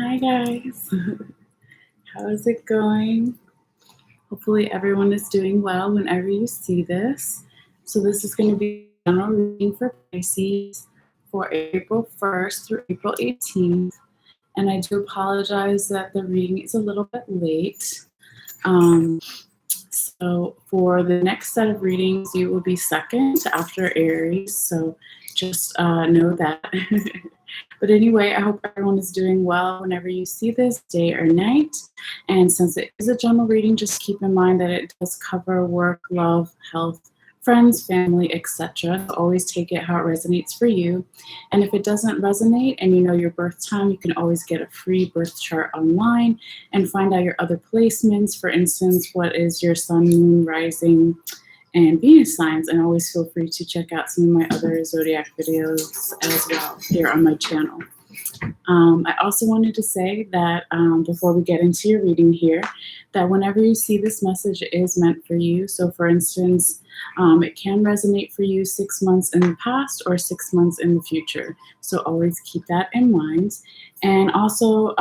Hi guys, how is it going? Hopefully everyone is doing well whenever you see this. So this is going to be a general reading for Pisces for April 1st through April 18th. And I do apologize that the reading is a little bit late. So for the next set of readings, you will be second after Aries. So just know that. But anyway, I hope everyone is doing well whenever you see this, day or night. And since it is a general reading, just keep in mind that it does cover work, love, health, friends, family, etc. So always take it how it resonates for you. And if it doesn't resonate and you know your birth time, you can always get a free birth chart online and find out your other placements. For instance, what is your sun, moon, rising, and Venus signs, and always feel free to check out some of my other zodiac videos as well here on my channel. I also wanted to say that before we get into your reading here, that whenever you see this message, it is meant for you. So for instance, it can resonate for you 6 months in the past or 6 months in the future. So always keep that in mind. And also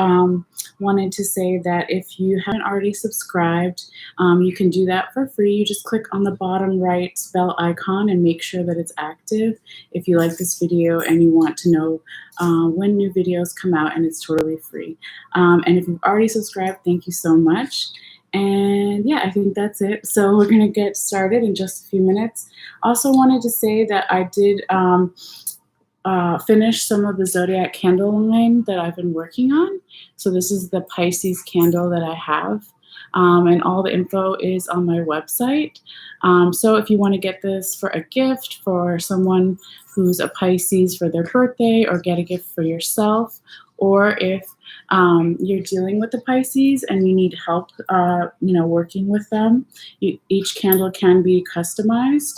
wanted to say that if you haven't already subscribed, you can do that for free. You just click on the bottom right bell icon and make sure that it's active if you like this video and you want to know when new videos come out, and it's totally free. And if you've already subscribed, thank you so much. And yeah, I think that's it. So we're going to get started in just a few minutes. Also wanted to say that I did finish some of the zodiac candle line that I've been working on. So this is the Pisces candle that I have. And all the info is on my website. So if you want to get this for a gift for someone who's a Pisces for their birthday, or get a gift for yourself, or if you're dealing with the Pisces and you need help, working with them, each candle can be customized.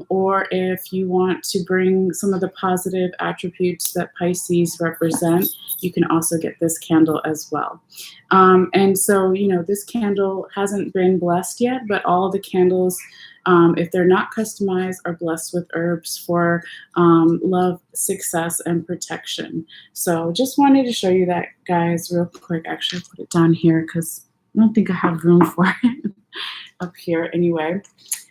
Or if you want to bring some of the positive attributes that Pisces represent, you can also get this candle as well. And so, this candle hasn't been blessed yet, but all the candles, if they're not customized, are blessed with herbs for love, success, and protection. So just wanted to show you that, guys, real quick. Actually, I'll put it down here because I don't think I have room for it up here anyway.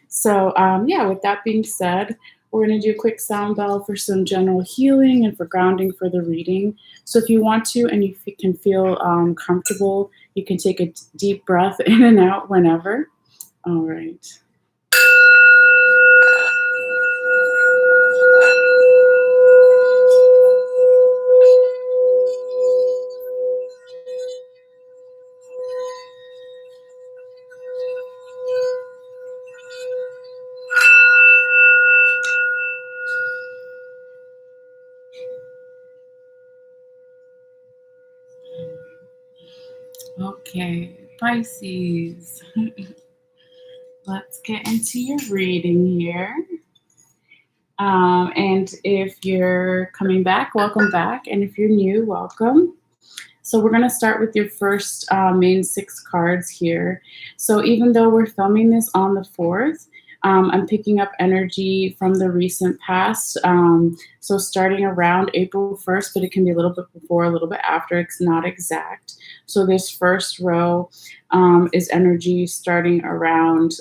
So yeah, with that being said, we're going to do a quick sound bell for some general healing and for grounding for the reading. So if you want to and you can feel comfortable, you can take a deep breath in and out whenever. All right. Okay, Pisces. Let's get into your reading here. And if you're coming back, welcome back. And if you're new, welcome. So we're going to start with your first main 6 cards here. So even though we're filming this on the 4th, I'm picking up energy from the recent past. So starting around April 1st, but it can be a little bit before, a little bit after. It's not exact. So this first row is energy starting around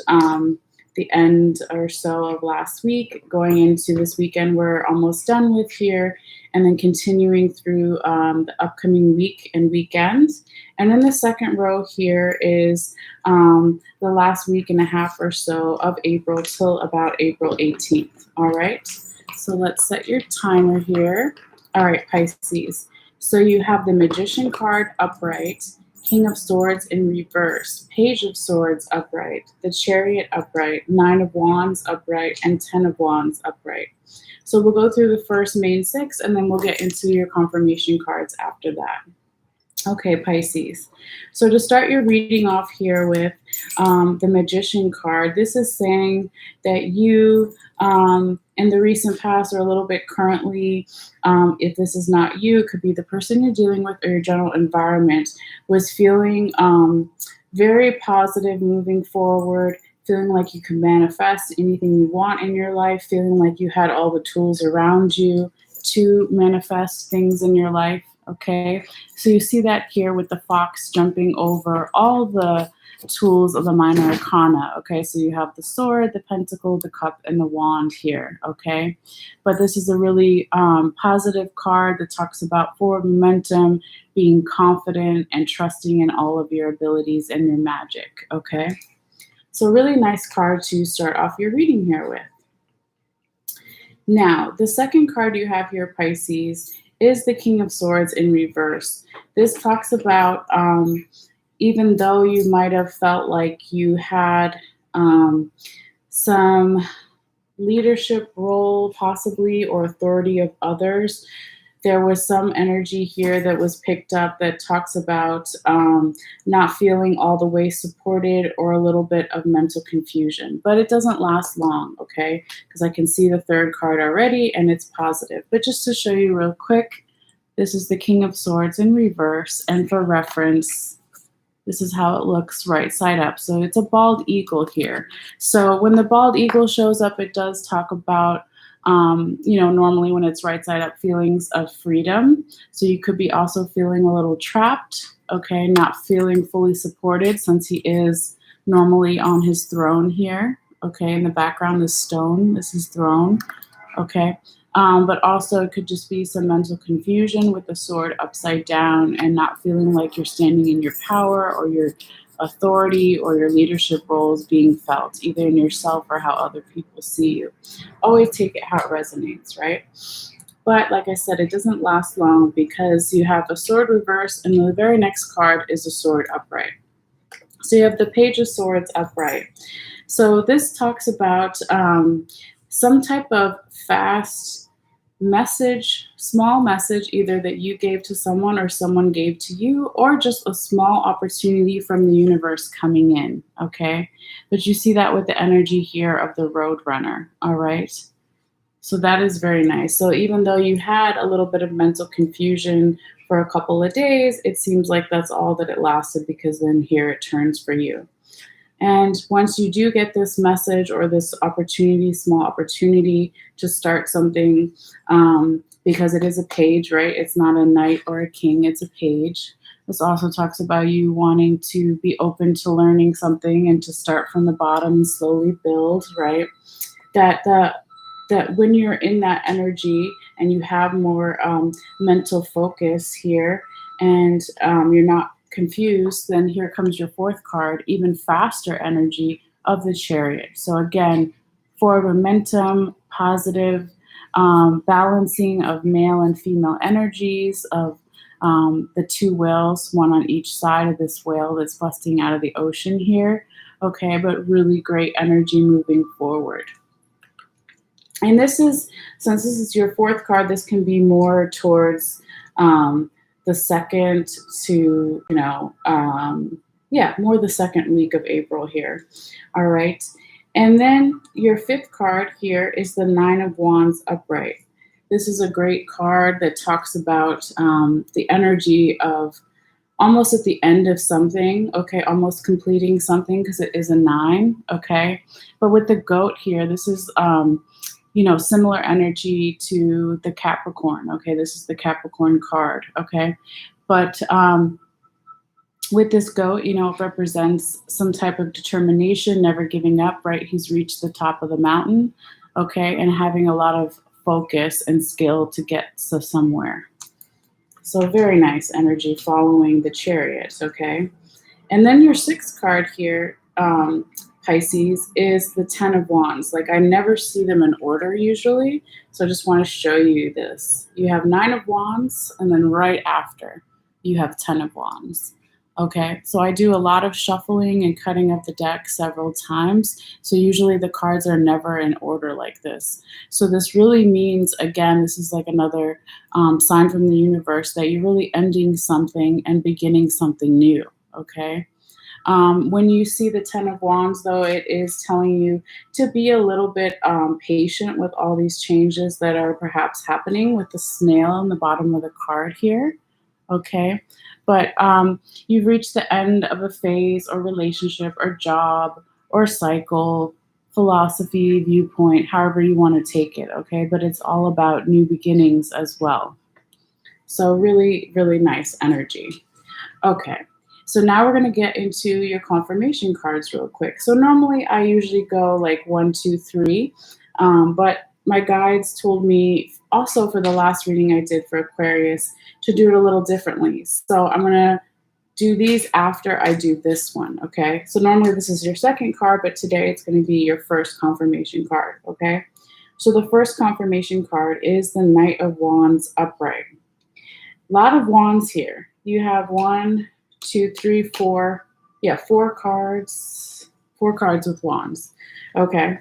the end or so of last week, going into this weekend we're almost done with here, and then continuing through the upcoming week and weekend. And then the second row here is the last week and a half or so of April till about April 18th. All right, so let's set your timer here. All right, Pisces. So you have the Magician card upright, King of Swords in reverse, Page of Swords upright, the Chariot upright, 9 of Wands upright, and 10 of Wands upright. So we'll go through the first main 6, and then we'll get into your confirmation cards after that. Okay, Pisces. So to start your reading off here with the Magician card, this is saying that you, in the recent past or a little bit currently, if this is not you, it could be the person you're dealing with or your general environment, was feeling very positive moving forward, feeling like you can manifest anything you want in your life, feeling like you had all the tools around you to manifest things in your life. Okay, so you see that here with the fox jumping over all the tools of the minor arcana. Okay, so you have the sword, the pentacle, the cup, and the wand here. Okay, but this is a really positive card that talks about forward momentum, being confident, and trusting in all of your abilities and your magic. Okay, so really nice card to start off your reading here with. Now, the second card you have here, Pisces, is the King of Swords in reverse. This talks about even though you might have felt like you had some leadership role, possibly, or authority of others, there was some energy here that was picked up that talks about not feeling all the way supported or a little bit of mental confusion. But it doesn't last long, okay? Because I can see the third card already and it's positive. But just to show you real quick, this is the King of Swords in reverse. And for reference, this is how it looks right side up. So it's a bald eagle here. So when the bald eagle shows up, it does talk about normally when it's right side up, feelings of freedom. So you could be also feeling a little trapped, okay, not feeling fully supported since he is normally on his throne here. Okay, in the background, the stone, this is throne, okay. But also it could just be some mental confusion with the sword upside down and not feeling like you're standing in your power or your authority or your leadership roles being felt, either in yourself or how other people see you. Always take it how it resonates, right? But like I said, it doesn't last long because you have a sword reverse and the very next card is a sword upright. So you have the Page of Swords upright. So this talks about some type of fast message, small message, either that you gave to someone or someone gave to you, or just a small opportunity from the universe coming in, okay? But you see that with the energy here of the Road Runner, all right? So that is very nice. So even though you had a little bit of mental confusion for a couple of days, it seems like that's all that it lasted, because then here it turns for you. And once you do get this message or this opportunity, small opportunity to start something, because it is a page, right? It's not a knight or a king, it's a page. This also talks about you wanting to be open to learning something and to start from the bottom and slowly build, right? That when you're in that energy and you have more mental focus here, and you're not confused, then here comes your fourth card, even faster energy of the Chariot. So again, forward momentum, positive balancing of male and female energies of the two whales, one on each side of this whale that's busting out of the ocean here. Okay, but really great energy moving forward. And this is, since this is your fourth card, this can be more towards the second to, more the second week of April here. All right. And then your fifth card here is the Nine of Wands upright. This is a great card that talks about the energy of almost at the end of something, okay, almost completing something, because it is a 9, okay. But with the goat here, this is similar energy to the Capricorn. Okay, this is the Capricorn card. Okay, but with this goat, it represents some type of determination, never giving up. Right, he's reached the top of the mountain. Okay, and having a lot of focus and skill to get to somewhere. So very nice energy following the Chariot. Okay, and then your sixth card here, Pisces, is the Ten of Wands. Like, I never see them in order usually, so I just want to show you this. You have Nine of Wands, and then right after you have Ten of Wands. Okay, so I do a lot of shuffling and cutting up the deck several times, so usually the cards are never in order like this. So this really means, again, this is like another sign from the universe that you're really ending something and beginning something new, okay? When you see the Ten of Wands, though, it is telling you to be a little bit patient with all these changes that are perhaps happening with the snail in the bottom of the card here, okay? But you've reached the end of a phase or relationship or job or cycle, philosophy, viewpoint, however you want to take it, okay? But it's all about new beginnings as well. So really, really nice energy. Okay, so now we're going to get into your confirmation cards real quick. So normally I usually go like 1, 2, 3, but my guides told me also for the last reading I did for Aquarius to do it a little differently. So I'm going to do these after I do this one, okay? So normally this is your second card, but today it's going to be your first confirmation card, okay? So the first confirmation card is the Knight of Wands upright. A lot of wands here. You have 1, 2, 3, 4. Yeah, 4 cards. 4 cards with wands. Okay.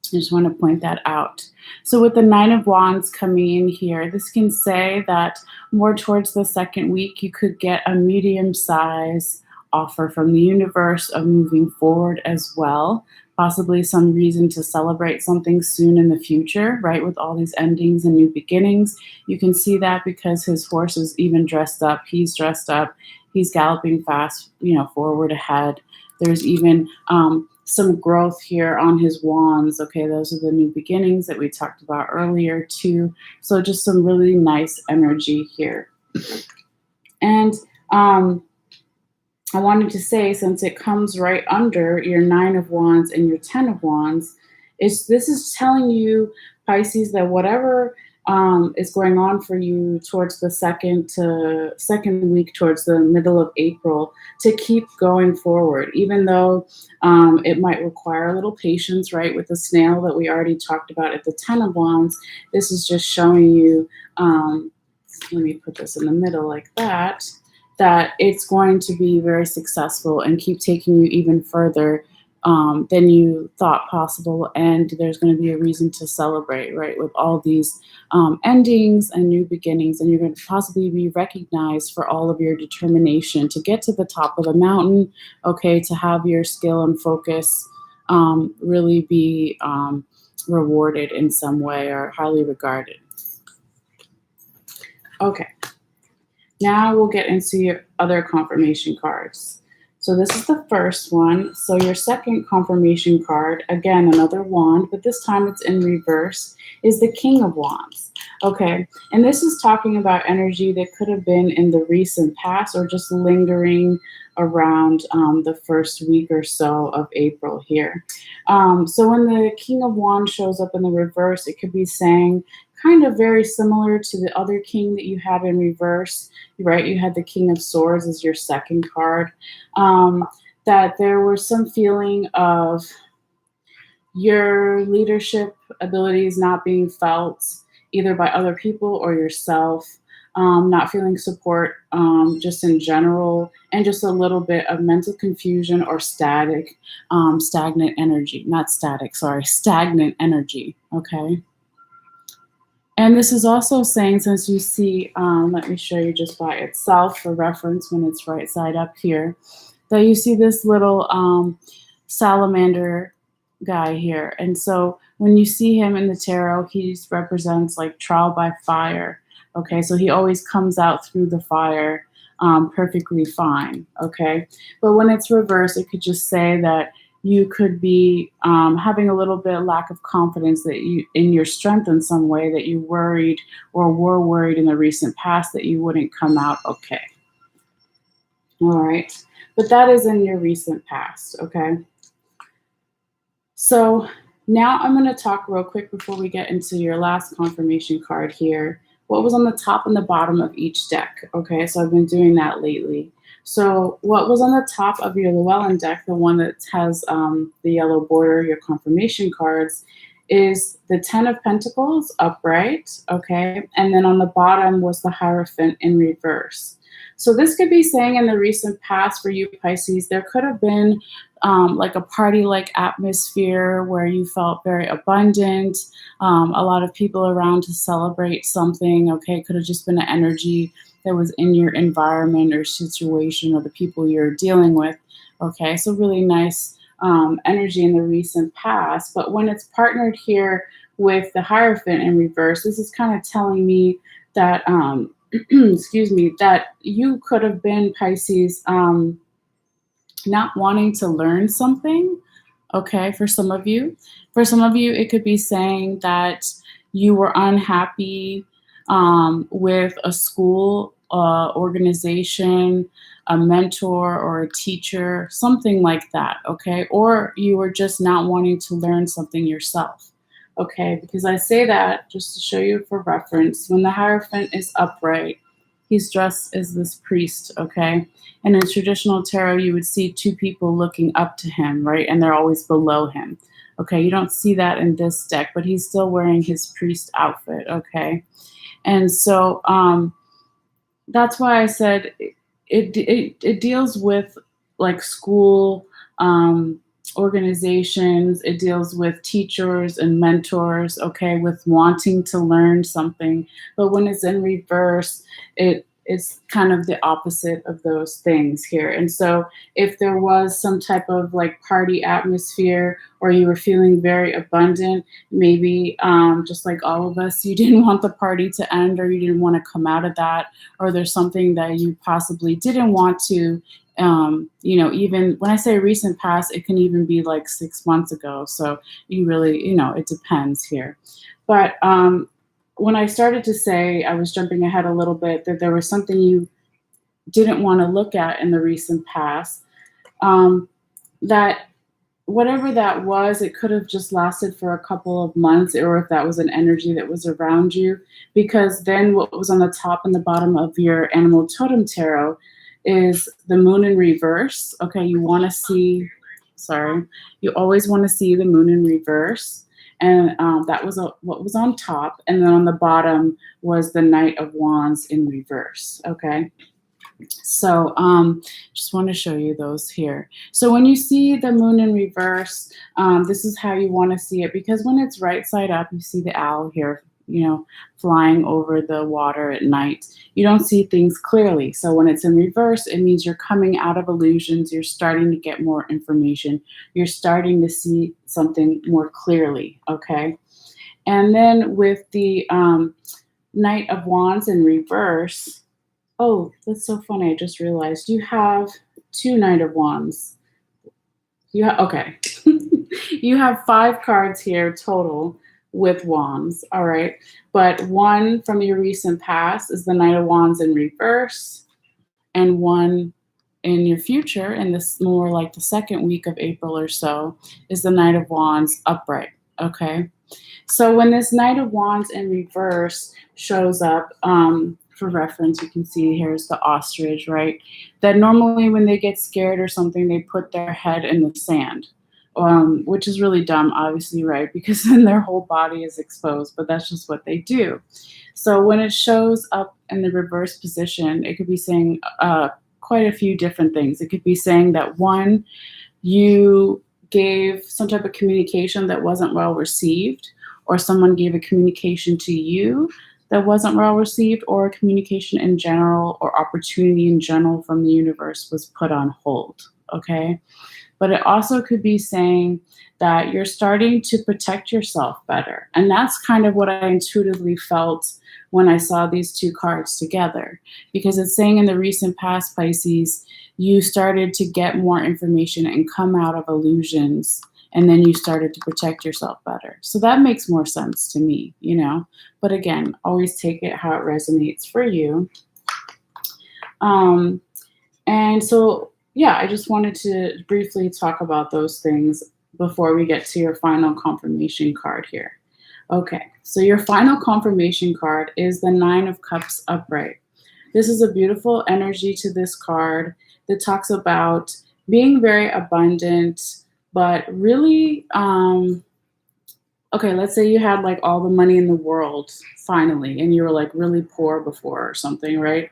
I just want to point that out. So with the Nine of Wands coming in here, this can say that more towards the second week, you could get a medium size offer from the universe of moving forward as well. Possibly some reason to celebrate something soon in the future, right? With all these endings and new beginnings. You can see that because his horse is even dressed up. He's dressed up. He's galloping fast, forward ahead. There's even some growth here on his wands. Okay, those are the new beginnings that we talked about earlier too. So just some really nice energy here. And I wanted to say, since it comes right under your 9 of Wands and your 10 of Wands, this is telling you, Pisces, that whatever is going on for you towards the second week, towards the middle of April, to keep going forward, even though it might require a little patience, right? With the snail that we already talked about at the 10 of Wands, this is just showing you, let me put this in the middle like that it's going to be very successful and keep taking you even further than you thought possible. And there's going to be a reason to celebrate, right? With all these endings and new beginnings. And you're going to possibly be recognized for all of your determination to get to the top of the mountain, okay, to have your skill and focus really be rewarded in some way or highly regarded. Okay. Now we'll get into your other confirmation cards. So this is the first one. So your second confirmation card, again, another wand, but this time it's in reverse, is the King of Wands. Okay, and this is talking about energy that could have been in the recent past or just lingering around the first week or so of April here. So when the King of Wands shows up in the reverse, it could be saying, kind of very similar to the other king that you had in reverse, right? You had the King of Swords as your second card. That there was some feeling of your leadership abilities not being felt either by other people or yourself, not feeling support just in general, and just a little bit of mental confusion or stagnant energy, stagnant energy, okay? And this is also saying, since you see, let me show you just by itself for reference when it's right side up here, that you see this little salamander guy here. And so when you see him in the tarot, he represents like trial by fire. Okay, so he always comes out through the fire perfectly fine. Okay, but when it's reversed, it could just say that you could be having a little bit of lack of confidence that you in your strength in some way, that you worried or were worried in the recent past that you wouldn't come out okay. All right, but that is in your recent past, okay? So now I'm going to talk real quick before we get into your last confirmation card here. What was on the top and the bottom of each deck, okay? So I've been doing that lately. So what was on the top of your Llewellyn deck, the one that has the yellow border, your confirmation cards, is the 10 of Pentacles upright, okay? And then on the bottom was the Hierophant in reverse. So this could be saying in the recent past for you, Pisces, there could have been like a party-like atmosphere where you felt very abundant, a lot of people around to celebrate something, okay? It could have just been an energy that was in your environment or situation or the people you're dealing with, okay? So really nice energy in the recent past. But when it's partnered here with the Hierophant in reverse, this is kind of telling me that, excuse me, that you could have been, Pisces, not wanting to learn something, okay, for some of you. For some of you, it could be saying that you were unhappy with a school, organization, a mentor or a teacher, something like that, okay? Or you are just not wanting to learn something yourself, okay? Because I say that just to show you for reference. When the Hierophant is upright, he's dressed as this priest, okay? And in traditional tarot, you would see two people looking up to him, right? And they're always below him, okay? You don't see that in this deck, but he's still wearing his priest outfit, okay? And so that's why I said it deals with like school, organizations. It deals with teachers and mentors, okay, with wanting to learn something. But when it's in reverse, it's kind of the opposite of those things here. And so if there was some type of like party atmosphere, or you were feeling very abundant, maybe just like all of us, you didn't want the party to end, or you didn't want to come out of that, or there's something that you possibly didn't want to, even when I say recent past, it can even be like 6 months ago. So you really, it depends here. But when I started to say, I was jumping ahead a little bit, that there was something you didn't want to look at in the recent past, that whatever that was, it could have just lasted for a couple of months, or if that was an energy that was around you, because then what was on the top and the bottom of your animal totem tarot is the moon in reverse. Okay, you want to see, you always want to see the moon in reverse. And that was what was on top. And then on the bottom was the Knight of Wands in reverse. Okay. So just want to show you those here. So when you see the moon in reverse, this is how you want to see it, because when it's right side up, you see the owl here, flying over the water at night. You don't see things clearly. So when it's in reverse, it means you're coming out of illusions. You're starting to get more information. You're starting to see something more clearly, okay? And then with the Knight of Wands in reverse, oh, that's so funny. I just realized you have two Knight of Wands. Okay. You have 5 cards here total with wands, all right? But one from your recent past is the Knight of Wands in reverse, and one in your future, in this more like the second week of April or so, is the Knight of Wands upright, okay? So when this Knight of Wands in reverse shows up, for reference, you can see here's the ostrich, right? That normally when they get scared or something, they put their head in the sand, which is really dumb, obviously, right? Because then their whole body is exposed, but that's just what they do. So when it shows up in the reverse position, it could be saying quite a few different things. It could be saying that, one, you gave some type of communication that wasn't well received, or someone gave a communication to you that wasn't well received, or communication in general or opportunity in general from the universe was put on hold, okay? But it also could be saying that you're starting to protect yourself better. And that's kind of what I intuitively felt when I saw these two cards together, because it's saying in the recent past, Pisces, you started to get more information and come out of illusions, and then you started to protect yourself better. So that makes more sense to me, But again, always take it how it resonates for you. And so, yeah, I just wanted to briefly talk about those things before we get to your final confirmation card here. Okay, so your final confirmation card is the 9 of Cups upright. This is a beautiful energy to this card that talks about being very abundant, but really, okay, let's say you had like all the money in the world finally, and you were like really poor before or something, right?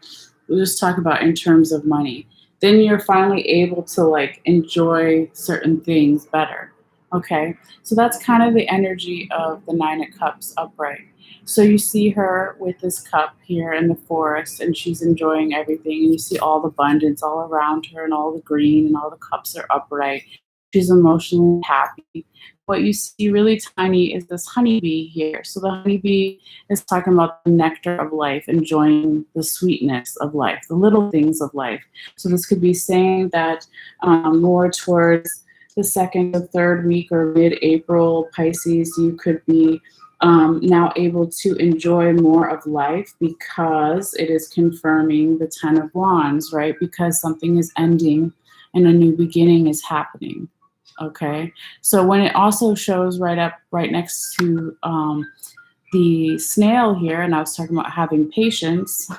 We'll just talk about in terms of money. Then you're finally able to like enjoy certain things better, okay? So that's kind of the energy of the 9 of Cups upright. So you see her with this cup here in the forest, and she's enjoying everything, and you see all the abundance all around her, and all the green, and all the cups are upright. She's emotionally happy. What you see really tiny is this honeybee here. So the honeybee is talking about the nectar of life, enjoying the sweetness of life, the little things of life. So this could be saying that more towards the second or third week or mid-April, Pisces, you could be now able to enjoy more of life because it is confirming the Ten of Wands, right? Because something is ending and a new beginning is happening. Okay, so when it also shows right next to the snail here, and I was talking about having patience,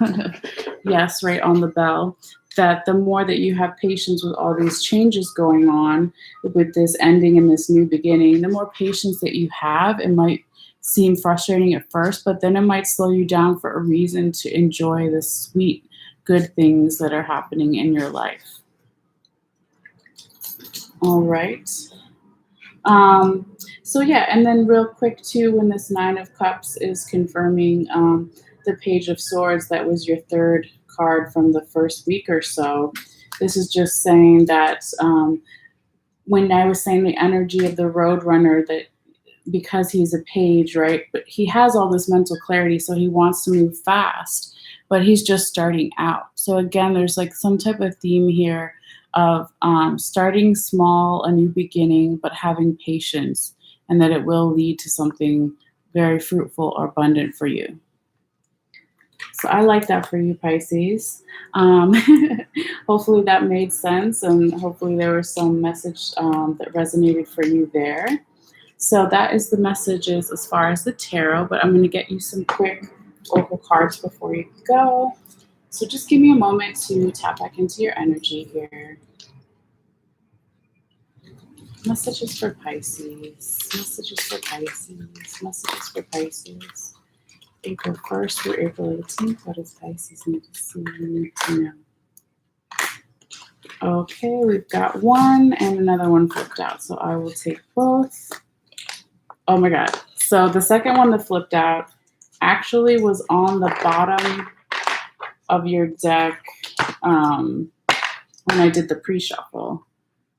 yes, right on the bell, that the more that you have patience with all these changes going on, with this ending and this new beginning, the more patience that you have, it might seem frustrating at first, but then it might slow you down for a reason to enjoy the sweet, good things that are happening in your life. All right. So yeah, and then real quick too, when this Nine of Cups is confirming the Page of Swords, that was your third card from the first week or so. This is just saying that when I was saying the energy of the Roadrunner, that because he's a page, right, but he has all this mental clarity, so he wants to move fast, but he's just starting out. So again, there's like some type of theme here of starting small, a new beginning, but having patience, and that it will lead to something very fruitful or abundant for you. So I like that for you, Pisces. Hopefully that made sense, and hopefully there was some message that resonated for you there. So that is the messages as far as the tarot, but I'm going to get you some quick oracle cards before you go. So just give me a moment to tap back into your energy here. Messages for Pisces. Messages for Pisces. Messages for Pisces. April 1st through April 18th. What does Pisces need to see, need to know? Okay, we've got one and another one flipped out. So I will take both. Oh my God. So the second one that flipped out actually was on the bottom of your deck when I did the pre-shuffle.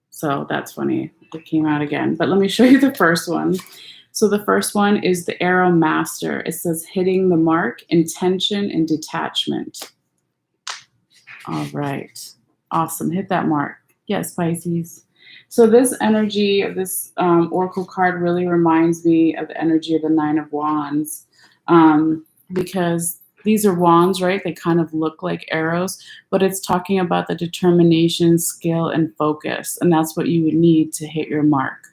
So that's funny. It came out again. But let me show you the first one. So the first one is the Arrow Master. It says hitting the mark, intention, and detachment. All right. Awesome. Hit that mark. Yes, Pisces. So this energy of this oracle card really reminds me of the energy of the Nine of Wands, because these are wands, right? They kind of look like arrows, but it's talking about the determination, skill, and focus. And that's what you would need to hit your mark.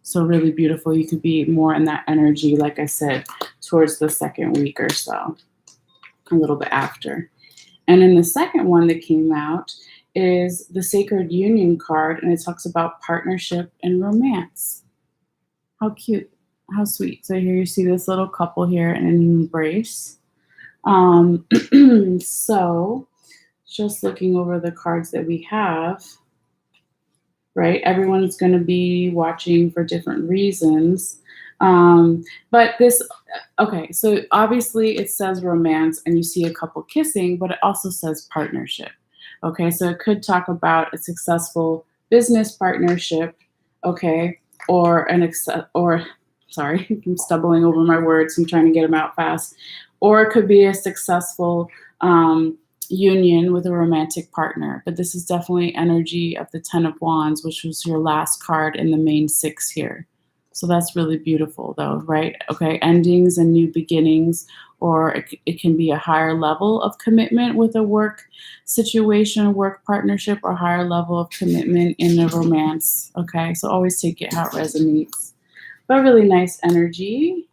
So really beautiful. You could be more in that energy, like I said, towards the second week or so, a little bit after. And then the second one that came out is the Sacred Union card, and it talks about partnership and romance. How cute. How sweet. So here you see this little couple here in an embrace. So just looking over the cards that we have, right? Everyone's going to be watching for different reasons. But this, okay, so obviously it says romance and you see a couple kissing, but it also says partnership. Okay, so it could talk about a successful business partnership, okay, or sorry, I'm stumbling over my words. I'm trying to get them out fast. Or it could be a successful union with a romantic partner. But this is definitely energy of the Ten of Wands, which was your last card in the main six here. So that's really beautiful though, right? Okay, endings and new beginnings, or it can be a higher level of commitment with a work situation, a work partnership, or higher level of commitment in a romance. Okay, so always take it how it resonates. But really nice energy.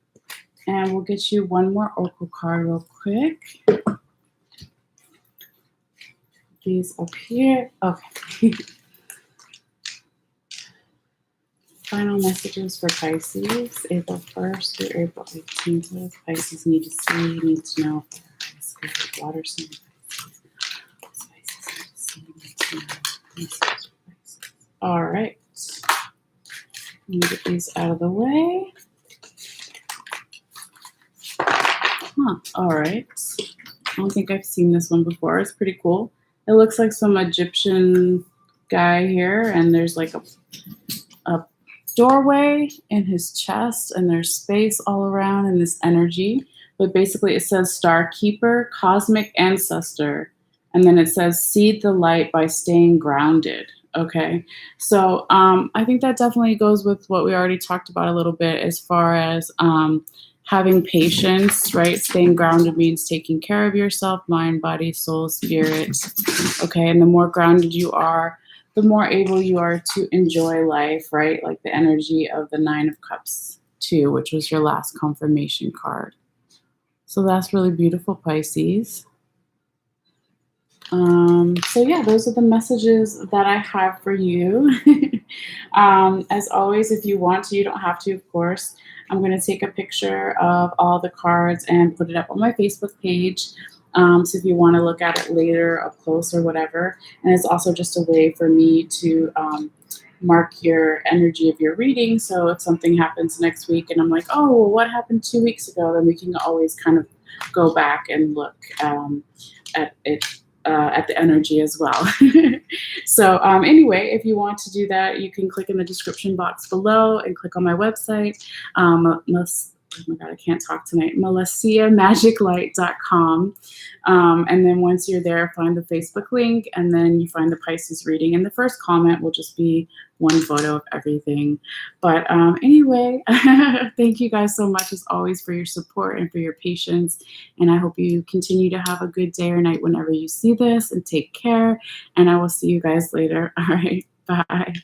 And we'll get you one more oracle card real quick. These up here. Okay. Final messages for Pisces, April 1st through April 18th. What does Pisces need to see, need to know? Water sign Pisces. All right. Let me get these out of the way. All right. I don't think I've seen this one before. It's pretty cool. It looks like some Egyptian guy here, and there's like a doorway in his chest, and there's space all around in this energy. But basically it says Star Keeper, Cosmic Ancestor, and then it says seed the light by staying grounded. Okay. So I think that definitely goes with what we already talked about a little bit as far as having patience, right? Staying grounded means taking care of yourself, mind, body, soul, spirit. Okay. And the more grounded you are, the more able you are to enjoy life, right? Like the energy of the Nine of Cups, too, which was your last confirmation card. So that's really beautiful, Pisces. So yeah, those are the messages that I have for you. As always, if you want to, you don't have to, of course. I'm going to take a picture of all the cards and put it up on my Facebook page. So if you want to look at it later up close or whatever. And it's also just a way for me to mark your energy of your reading. So if something happens next week and I'm like, oh, well, what happened 2 weeks ago? Then we can always kind of go back and look at it at the energy as well. So anyway, if you want to do that, you can click in the description box below and click on my website. Oh my God, I can't talk tonight. MalesseaMagicLight.com. And then once you're there, find the Facebook link and then you find the Pisces reading. And the first comment will just be one photo of everything. But anyway, thank you guys so much as always for your support and for your patience. And I hope you continue to have a good day or night whenever you see this, and take care. And I will see you guys later. All right. Bye.